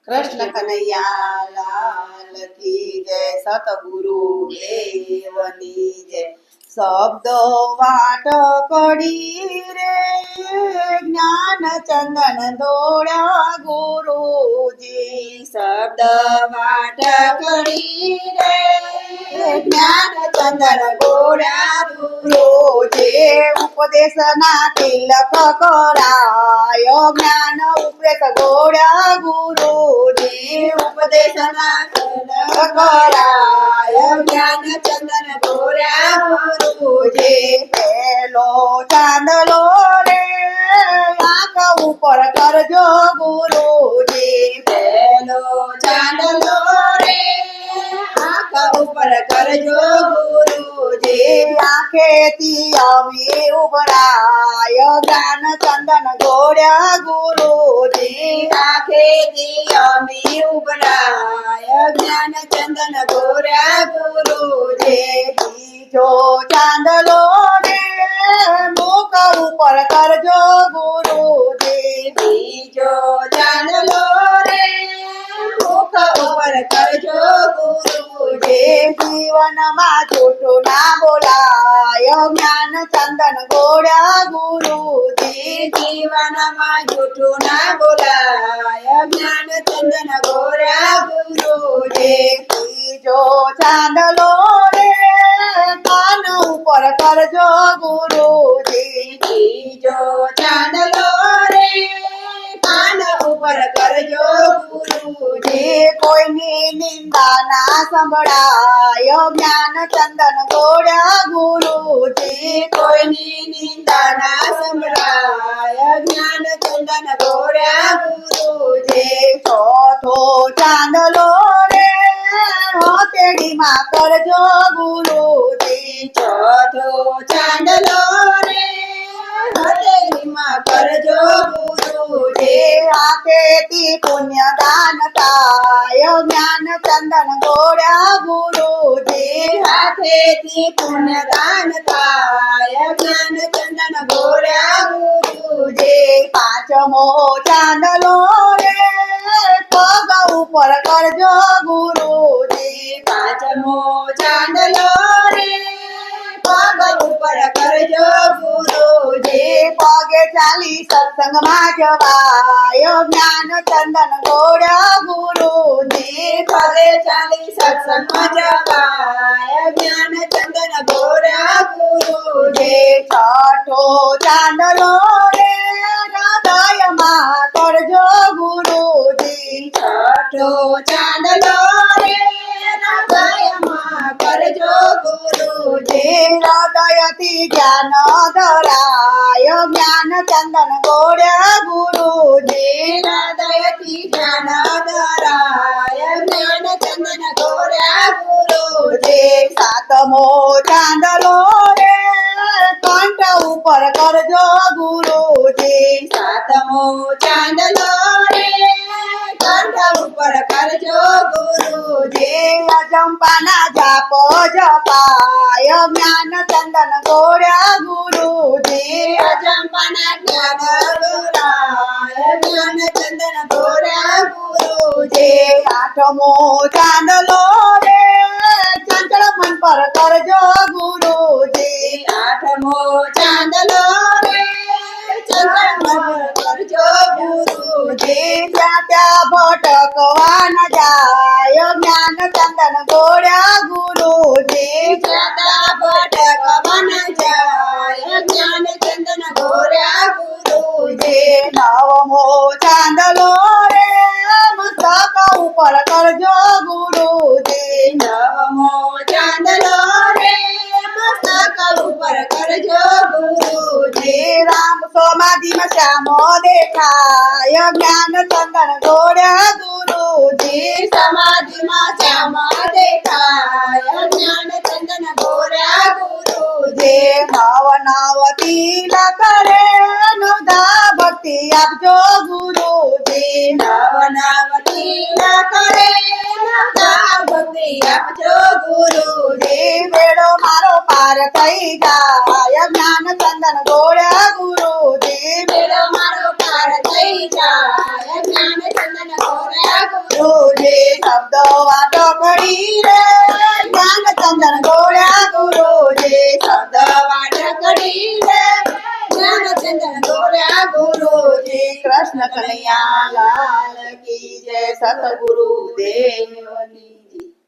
કૃષ્ણ કનૈયા લાલ કી જય, સતગુરુ દેવની જય। શબ્દો વાટ કડી રે જ્ઞાન ચંદન દોડા ગુરુજી। શબ્દ વાટ કરી રે જ્ઞાન ચંદન દોડા ગુરુજી। ઉપદેશના તિલક કરાય જ્ઞાન ઉપદેશ ગોળ્યા ગુરુજી। ઉપદેશના તિલક કરાય જ્ઞાન ચંદન ગોળ્યા ગુરુજી। પેલો ચાંદલો રે આંખ ઉપર કરજો ગુરુજી। પેલો ચાંદલો રે આંખ ઉપર કરજો ગુરુજી। આંખેથી અમે ઉભરાય જ્ઞાન ચંદન ગોળ્યા ગુરુજી। આંખેથી અમે ઉભરાય જ્ઞાન ચંદન ગોળ્યા ગુરુજી। બીજો ચાંદલો રે મુખ ઉપર કરજો ગુરુજી। બીજો ચાંદલો રે મુખ ઉપર કરજો ગુરુજી। જીવનમાં જૂઠું ના બોલાય જ્ઞાન ચંદન ગોળ્યા ગુરુજી। જીવનમાં જૂઠું ના બોલાય જ્ઞાન ચંદન ગોળ્યા ગુરુજી। ત્રીજો ચાંદલો રે કાન ઉપર કરજો ગુરુજી। ત્રીજો ચાંદલો રે કાન ઉપર કરજો ગુરુજી। કોઈની નિંદા ના સંભળાય જ્ઞાન ચંદન ગોળ્યા ગુરુજી। કોઈની નિંદા ના સંભળાય જ્ઞાન ચંદન ગોળ્યા ગુરુજી। ચોથો ચાંદલો રે હથેળીમાં કરજો ગુરુજી। ચોથો ચાંદલો રે હથેળીમાં કરજો ગુરુજી। હાથેથી પુણ્ય દાન થાય જ્ઞાન ચંદન ગોળ્યા ગુરુજી। હાથેથી પુણ્ય દાન થાય જ્ઞાન ચંદન ગોળ્યા ગુરુજી। પાંચમો ચાંદલો રે પગ ઉપર કરજો ગુરુજી। પાંચમો ચાંદલો રે પગ ઉપર કરજો ગુરુજી। પગે ચાલી સત્સંગમાં જવાય જ્ઞાન ચંદન ગોળ્યા ગુરુજી। પગે ચાલી સત્સંગમાં જવાય જ્ઞાન ચંદન ગોળ્યા ગુરુજી। છઠ્ઠો ચાંદલો રે હૃદયમાં કરજો ગુરુજી। છઠ્ઠો ચાંદલો રે હૃદયમાં કરજો ગુરુજી। હૃદયથી જ્ઞાન ધરાય જ્ઞાન ચંદન ગોળ્યા ગુરુજી। હૃદયથી જ્ઞાન ધરાય જ્ઞાન ચંદન ગોળ્યા ગુરુજી। સાતમો ચાંદલો રે કંઠ ઉપર કરજો ગુરુજી। સાતમો ચાંદલો રે કંઠ ઉપર કરજો ગુરુજી। અજંપાના જાપ જપાય જ્ઞાન ચંદન ગોળ્યા ગુરુજી। અજંપાના જ્ઞાન ગોળાય જ્ઞાન ચંદન ગોળ્યા ગુરુજી। આઠમો ચાંદલો રે ચંચળ મન પર કરજો ગુરુજી। આઠમો ચાંદલો રે ચંદ્ર પર કરજો ગુરુજી। જ્યાં ત્યાં ભટકવા ન જાય જ્ઞાન ચંદન ગોળ્યા ગુરુજી। જ્યાં ભટકવા ન જાય જ્ઞાન ચંદન ગોળ્યા ગુરુજી। નવમો ચાંદલો રે મસ્તક ઉપર કરજો ગુરુજી। નવમો ચાંદલો રે મસ્તક ઉપર કરજો ગુરુજી। રામ સમાધિમાં શ્યામો દેખાય જ્ઞાન ચંદન ગોળ્યા ગુરુજી। સમાધિમાં શ્યામ દેખાય જ્ઞાન ચંદન ગોળ્યા ગુરુજી। નવ નવ તિલક રે નવધા ભક્તિ આપજો ગુરુજી। નવનાવતી ના કરે નવદા ભક્તિ આપજો ગુરુજી। બેડો મારો પાર થઈ જાય જ્ઞાન ચંદન ગોળ્યા ગુરુજી। બેડો મારો પાર થઈ જાય વાટો કરી રે જ્ઞાન ચંદન ગોળ્યા ગુરુજી શબ્દ વાટકડી રે જ્ઞાનચંદન ગોળ્યા ગુરુજી કૃષ્ણ કનૈયા લાલ કી જય સતગુરુ દેવની